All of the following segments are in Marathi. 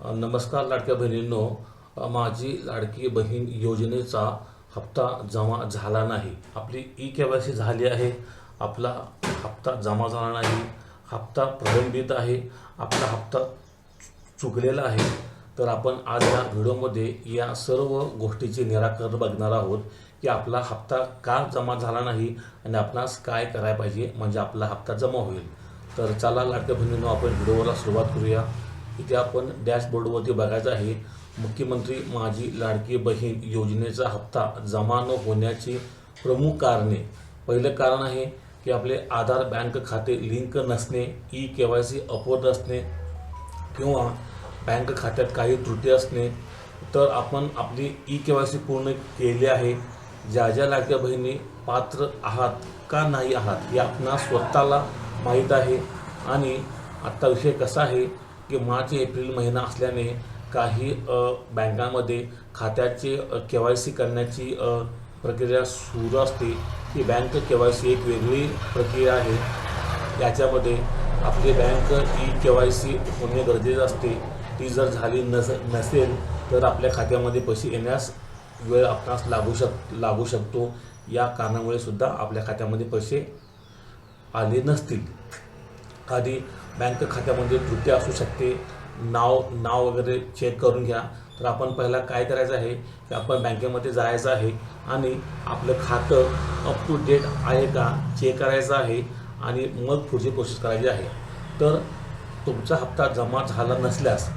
नमस्कार लाडक्या बहिणींनो. माझी लाडकी बहीण योजनेचा हप्ता जमा झाला नाही. आपली ई-के-वाय-सी झाली आहे, आपला हप्ता जमा झाला नाही, हप्ता प्रलंबित आहे, आपला हप्ता चुकलेला आहे. तर आपण आज या व्हिडिओमध्ये या सर्व गोष्टीचे निराकरण बघणार आहोत की आपला हप्ता का जमा झाला नाही आणि आपणास काय करायला पाहिजे म्हणजे आपला हप्ता जमा होईल. तर चला लाडक्या बहिणींनो, आपण व्हिडिओला सुरुवात करूया. इथे आपण डॅशबोर्डवरती बघायचं आहे मुख्यमंत्री माझी लाडकी बहीण योजनेचा हप्ता जमा न होण्याची प्रमुख कारणे. पहिलं कारण आहे की आपले आधार बँक खाते लिंक नसणे, ई-के-वाय-सी अपूर्ण असणे किंवा बँक खात्यात काही त्रुटी असणे. तर आपण आपली ई-के-वाय-सी पूर्ण केली आहे. ज्या ज्या लाडक्या बहिणी पात्र आहात का नाही आहात हे आपणास स्वतःला माहीत आहे. आणि आत्ता विषय कसा आहे की मार्च एप्रिल महिना असल्याने काही बँकांमध्ये खात्याचे के-वाय-सी करण्याची प्रक्रिया सुरू असते. ही बँक के-वाय-सी एक वेगळी प्रक्रिया आहे. याच्यामध्ये आपली बँक ई-के-वाय-सी होणे गरजेचे असते. ती जर झाली नसेल तर आपल्या खात्यामध्ये पैसे येण्यास वेळ आपणास लागू शकतो. या कारणामुळे सुद्धा आपल्या खात्यामध्ये पैसे आले नसतील. आधी बँक खात्यामध्ये त्रुटी असू शकते. नाव वगैरे चेक करून घ्या. तर आपण पहिला काय करायचं आहे की आपण बँकेमध्ये जायचं आहे आणि आपलं खातं अप टू डेट आहे का चेक करायचं आहे आणि मग पुढची प्रोसेस करायची आहे. तर तुमचा हप्ता जमा झाला नसल्यास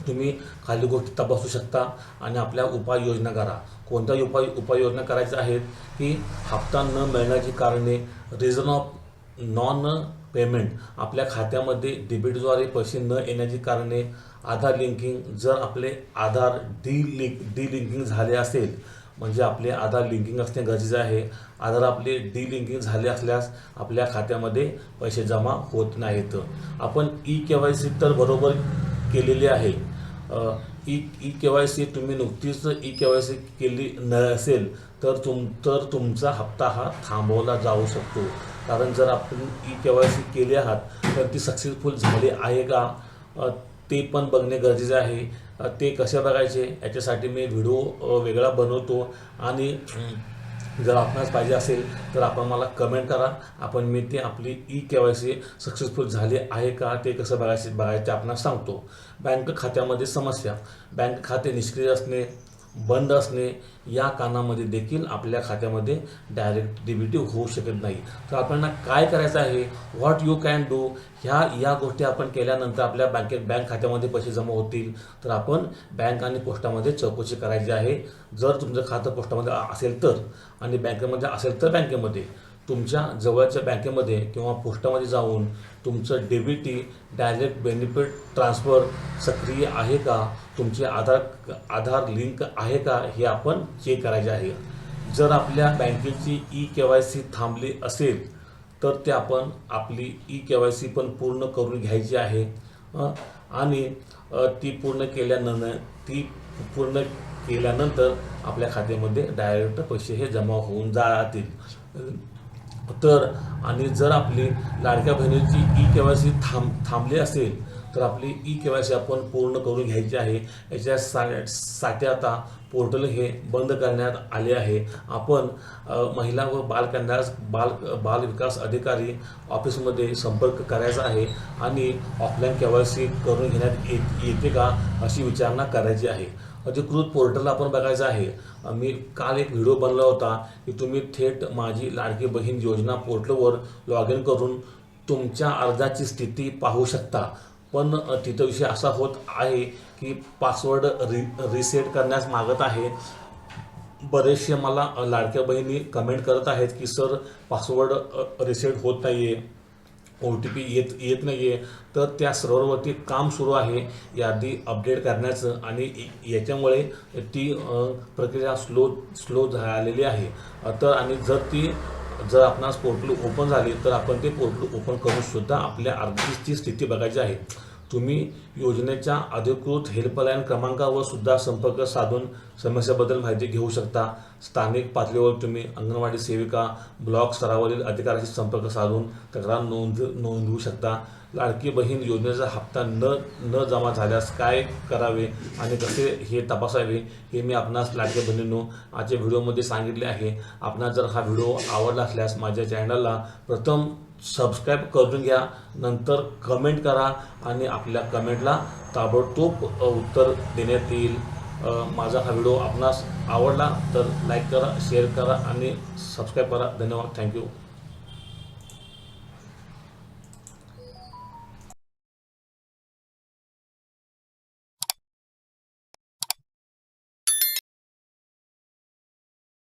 तुम्ही खाली गोष्टी तपासू शकता आणि आपल्या उपाययोजना करा. कोणत्या उपाययोजना करायच्या आहेत की हप्ता न मिळण्याची कारणे, रिझन ऑफ नॉन पेमेंट, आपल्या खात्यामध्ये डेबिटद्वारे पैसे न येण्याची कारणे, आधार लिंकिंग, जर आपले आधार डिलिंकिंग झाले असेल म्हणजे आपले आधार लिंकिंग असणे गरजेचे आहे. आधार आपले डिलिंकिंग झाले असल्यास आपल्या खात्यामध्ये पैसे जमा होत नाहीत. आपण ई-के-वाय-सी तर बरोबर केलेली आहे. ई-के-वाय-सी तुम्ही नुकतीच ई-के-वाय-सी केली नसेल तर तुमचा हप्ता हा थांबवला जाऊ शकतो. कारण जर आपण ई-के-वाय-सी केली आहात तर ती सक्सेसफुल झाली आहे का ते पण बघणे गरजेचे आहे. ते कसे बघायचे याच्यासाठी मी व्हिडिओ वेगळा बनवतो आणि जर आपणास पाहिजे असेल तर आपण मला कमेंट करा. मी ते आपली ई-के-वाय-सी सक्सेसफुल झाली आहे का ते कसं बघायचे आपणास सांगतो. बँक खात्यामध्ये समस्या, बँक खाते निष्क्रिय असणे, बंद असणे या कारणामध्ये देखील आपल्या खात्यामध्ये डायरेक्ट डेबिट होऊ शकत नाही. तर आपल्याला काय करायचं आहे, व्हॉट यू कॅन डू, या गोष्टी आपण केल्यानंतर आपल्या बँक खात्यामध्ये पैसे जमा होतील. तर आपण बँक आणि पोस्टामध्ये चौकशी करायची आहे. जर तुमचं खातं पोस्टामध्ये असेल तर आणि बँकेमध्ये असेल तर बँकेमध्ये तुमच्या जवळच्या बँकेमध्ये किंवा पोस्टामध्ये जाऊन तुमचं डेबिटी डायरेक्ट बेनिफिट ट्रान्सफर सक्रिय आहे का, तुमचे आधार लिंक आहे का हे आपण चेक करायचे आहे. जर आपल्या बँकेची ई-के-वाय-सी थांबली असेल तर ते आपण आपली ई-के-वाय-सी पण पूर्ण करून घ्यायची आहे. आणि ती पूर्ण केल्यानंतर आपल्या खात्यामध्ये डायरेक्ट पैसे हे जमा होऊन जातील. तर आणि जर आपली लाडक्या बहिणीची ई-के-वाय-सी थांबली असेल तर आपली ई-के-वाय-सी आपण पूर्ण करून घ्यायची आहे. याच्यासाठी आता पोर्टल हे बंद करण्यात आले आहे. आपण महिला व बाल विकास अधिकारी ऑफिसमध्ये संपर्क करायचा आहे आणि ऑफलाईन के-वाय-सी करून घेण्यात येते का अशी विचारणा करायची आहे. अधिकृत पोर्टल आपण बघायचं आहे. मी काल एक व्हिडिओ बनवला होता की तुम्ही थेट माझी लाडकी बहीण योजना पोर्टलवर लॉग इन करून तुमच्या अर्जाची स्थिती पाहू शकता. पण तिथं विषय असा होत आहे की पासवर्ड रिसेट करण्यास मागत आहे. बरेचसे मला लाडक्या बहिणी कमेंट करत आहेत की सर पासवर्ड रिसेट होत नाही आहे, OTP येत नाही आहे. तर त्या सर्व्हरवरती काम सुरू आहे यादी अपडेट करण्याचं आणि याच्यामुळे ती प्रक्रिया स्लो झालेली आहे. तर आणि जर आपणास पोर्टल ओपन झाली तर आपण ते पोर्टल ओपन करून सुद्धा आपल्या अर्जाची स्थिती बघायची आहे. तुम्ही योजनेच्या अधिकृत हेल्पलाईन क्रमांकावर सुद्धा संपर्क साधून समस्याबद्दल माहिती घेऊ शकता. स्थानिक पातळीवर तुम्ही अंगणवाडी सेविका, ब्लॉक स्तरावरील अधिकाऱ्याशी संपर्क साधून तक्रार नोंदवू शकता. लाडकी बहीण योजनेचा हप्ता न जमा झाल्यास काय करावे आणि कसे हे तपासावे हे मी आपणास लाडक्या बहिणींनो आजच्या व्हिडिओमध्ये सांगितले आहे. आपणास जर हा व्हिडिओ आवडला असल्यास माझ्या चॅनलला प्रथम सबस्क्राईब करून घ्या, नंतर कमेंट करा आणि आपल्या कमेंटला ताबडतोब उत्तर देण्यात येईल. माझा हा व्हिडिओ आपणास आवडला तर लाईक करा, शेअर करा आणि सबस्क्राईब करा. धन्यवाद. थँक्यू.